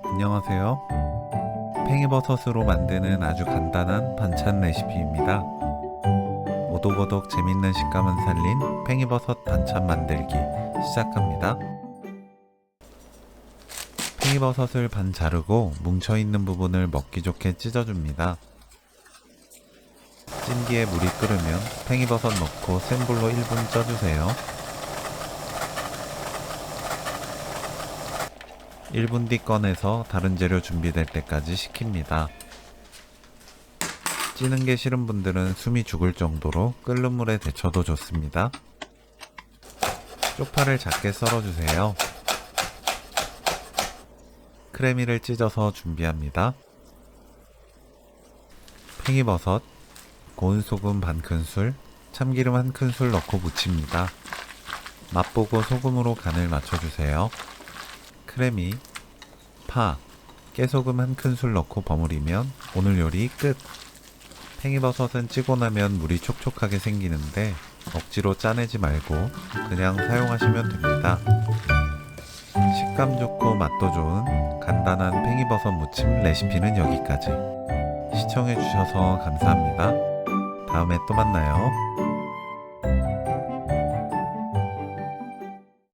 안녕하세요. 팽이버섯으로 만드는 아주 간단한 반찬 레시피입니다. 오독오독 재밌는 식감은 살린 팽이버섯 반찬 만들기 시작합니다. 팽이버섯을 반 자르고 뭉쳐있는 부분을 먹기 좋게 찢어줍니다. 찜기에 물이 끓으면 팽이버섯 넣고 센 불로 1분 쪄주세요. 1분 뒤 꺼내서 다른 재료 준비될 때까지 식힙니다. 찌는 게 싫은 분들은 숨이 죽을 정도로 끓는 물에 데쳐도 좋습니다. 쪽파를 작게 썰어주세요. 크래미를 찢어서 준비합니다. 팽이버섯, 고운 소금 반 큰술, 참기름 한 큰술 넣고 무칩니다. 맛보고 소금으로 간을 맞춰주세요. 크래미, 파, 깨소금 한 큰술 넣고 버무리면 오늘 요리 끝! 팽이버섯은 찌고 나면 물이 촉촉하게 생기는데 억지로 짜내지 말고 그냥 사용하시면 됩니다. 식감 좋고 맛도 좋은 간단한 팽이버섯 무침 레시피는 여기까지. 시청해주셔서 감사합니다. 다음에 또 만나요.